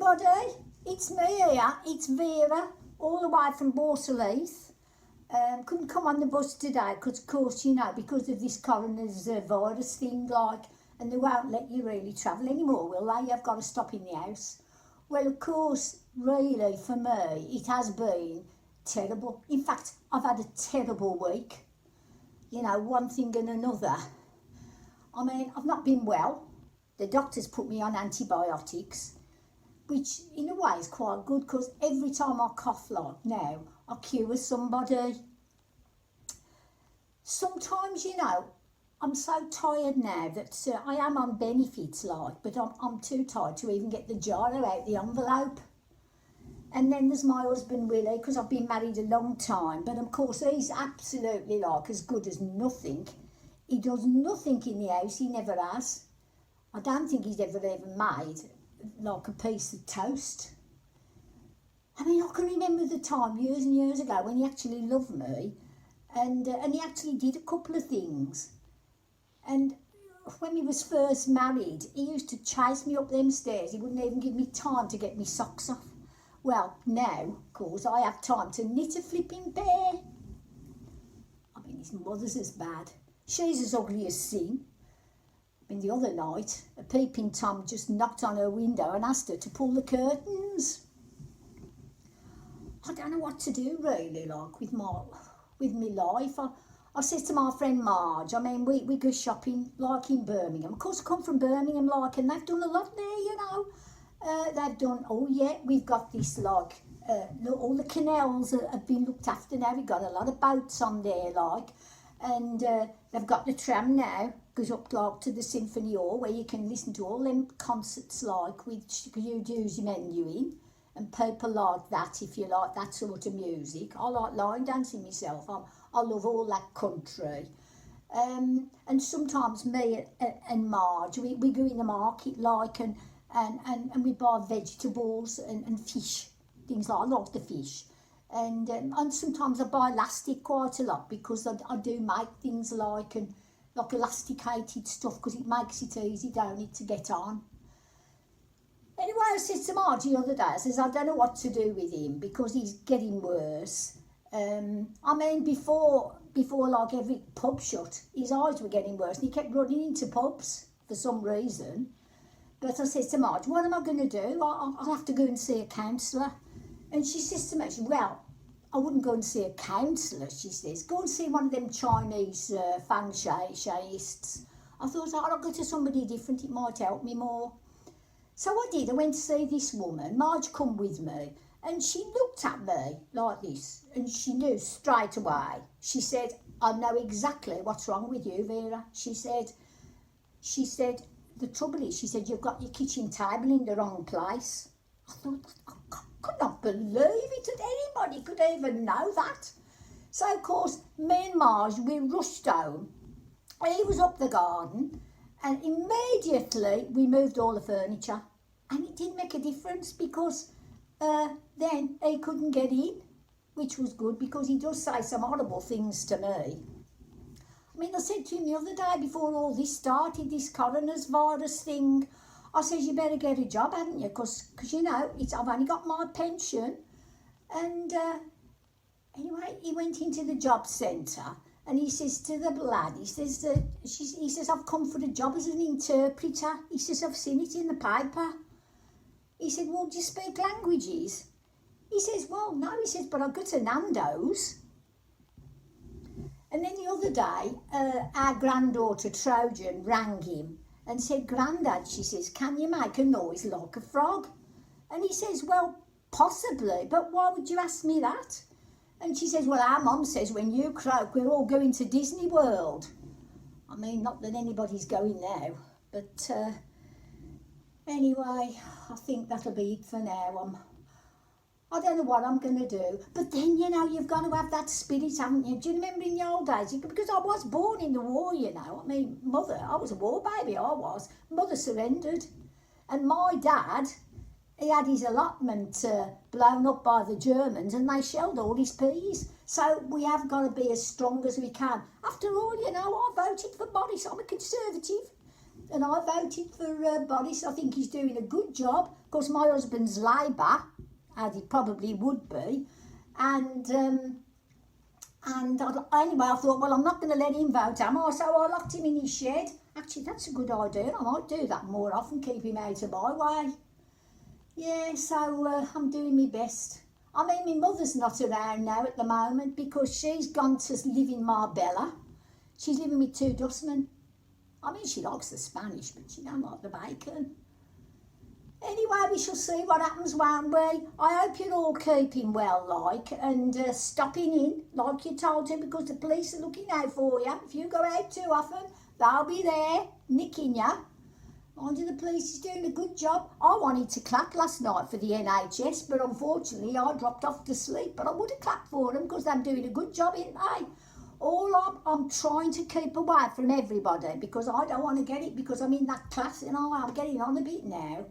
everybody, it's me here, it's Vera, all the way from Borsalheath. Couldn't come on the bus today because, of course, you know, because of this coronavirus thing, like, and they won't let you really travel anymore, will they? You've got to stop in the house. Well, of course, really, for me, it has been terrible. In fact, I've had a terrible week. You know, one thing and another. I mean, I've not been well. The doctor's put me on antibiotics, which in a way is quite good because every time I cough like now, I cure somebody. Sometimes, you know, I'm so tired now that I am on benefits, like, but I'm too tired to even get the jar out the envelope. And then there's my husband Willie, because I've been married a long time, but of course he's absolutely like as good as nothing. He does nothing in the house, he never has. I don't think he's ever even made like a piece of toast. I mean, I can remember the time years and years ago when he actually loved me, and he actually did a couple of things. And when we was first married, he used to chase me up them stairs. He wouldn't even give me time to get me socks off. Well, now, of course, I have time to knit a flipping pair. I mean, his mother's as bad. She's as ugly as sin. I mean, the other night, a peeping Tom just knocked on her window and asked her to pull the curtains. I don't know what to do, really, like, with my life. I said to my friend Marge, I mean, we go shopping, like, in Birmingham. Of course, I come from Birmingham, like, and they've done a lot there, you know. They've done, oh, yeah, we've got this, like, all the canals have been looked after now. We've got a lot of boats on there, like, and they've got the tram now, goes up, like, to the Symphony Hall, where you can listen to all them concerts, like, which you use your menu in. And people like that, if you like that sort of music. I like line dancing myself. I love all that country. And sometimes me and Marge, we go in the market, like, and we buy vegetables and fish, things like I like the fish. And sometimes I buy elastic quite a lot because I do make things like elasticated stuff because it makes it easy, don't it, to get on. Anyway, I said to Marge the other day, I says, I don't know what to do with him because he's getting worse. I mean, before like every pub shut, his eyes were getting worse and he kept running into pubs for some reason. But I said to Marge, what am I going to do? I'll have to go and see a counsellor. And she says to me, well, I wouldn't go and see a counsellor, she says. Go and see one of them Chinese feng shuiists. I thought, I'll go to somebody different, it might help me more. So I did, I went to see this woman. Marge come with me, and she looked at me like this, and she knew straight away. She said, I know exactly what's wrong with you, Vera. She said, the trouble is, she said, you've got your kitchen table in the wrong place. I thought, I could not believe it that anybody could even know that. So, of course, me and Marge, we rushed home. He was up the garden, and immediately we moved all the furniture. And it didn't make a difference because then he couldn't get in, which was good because he does say some horrible things to me. I mean, I said to him the other day before all this started, this coronavirus thing, I said, you better get a job, haven't you? Because you know, I've only got my pension. And anyway, he went into the job centre and he says to the lad, he says, I've come for a job as an interpreter. He says, I've seen it in the paper. He said, well, do you speak languages? He says, well, no. He says, but I go to Nando's. And then the other day, our granddaughter Trojan rang him and said, Grandad, she says, can you make a noise like a frog? And he says, well, possibly, but why would you ask me that? And she says, well, our mum says when you croak, we're all going to Disney World. I mean, not that anybody's going now, but anyway, I think that'll be it for now. I don't know what I'm going to do. But then, you know, you've got to have that spirit, haven't you? Do you remember in the old days? Because I was born in the war, you know. I mean, I was a war baby, I was. Mother surrendered. And my dad, he had his allotment blown up by the Germans and they shelled all his peas. So we have got to be as strong as we can. After all, you know, I voted for Boris. I'm a Conservative. and I voted for Boris. I think he's doing a good job. Of course, my husband's Labour, as he probably would be, and anyway, I thought, well, I'm not going to let him vote, am I? So I locked him in his shed. Actually, that's a good idea. I might do that more often, keep him out of my way. Yeah, so I'm doing my best. I mean, my mother's not around now at the moment because she's gone to live in Marbella. She's living with 2 dustmen. I mean, she likes the Spanish, but she don't like the bacon. Anyway, we shall see what happens, won't we? I hope you're all keeping well, like, and stopping in, like you told to, because the police are looking out for you. If you go out too often, they'll be there, nicking you. Mind you, the police is doing a good job. I wanted to clap last night for the NHS, but unfortunately I dropped off to sleep. But I would have clapped for them because they're doing a good job, ain't they? All I'm trying to keep away from everybody because I don't want to get it because I'm in that class, you know, I'm getting on a bit now.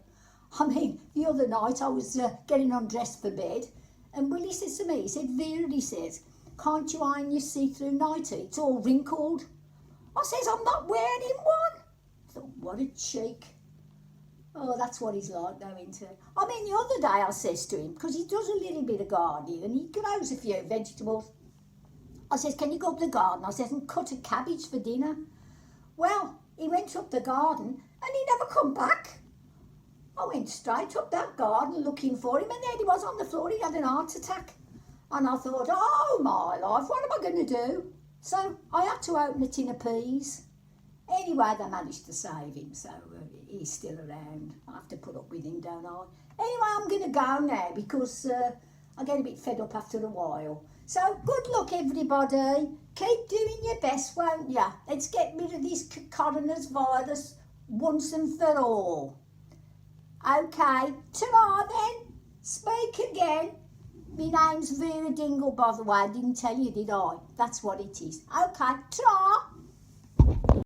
I mean, the other night I was getting undressed for bed and Willie says to me, he said, Vera, he says, can't you iron your see-through nightie? It's all wrinkled. I says, I'm not wearing one. I thought, what a cheek. Oh, that's what he's like though, isn't it? I mean, the other day I says to him, because he does a little bit of gardening and he grows a few vegetables. I says, can you go up the garden? I says, and cut a cabbage for dinner. Well, he went up the garden and he never come back. I went straight up that garden looking for him and there he was on the floor. He had an heart attack. And I thought, oh my life, what am I going to do? So I had to open a tin of peas. Anyway, they managed to save him, so he's still around. I have to put up with him, don't I? Anyway, I'm going to go now because I get a bit fed up after a while. So good luck, everybody. Keep doing your best, won't ya? Let's get rid of this coronavirus once and for all. Okay, ta-ra then. Speak again. My name's Vera Dingle, by the way. I didn't tell you, did I? That's what it is. Okay, ta-ra.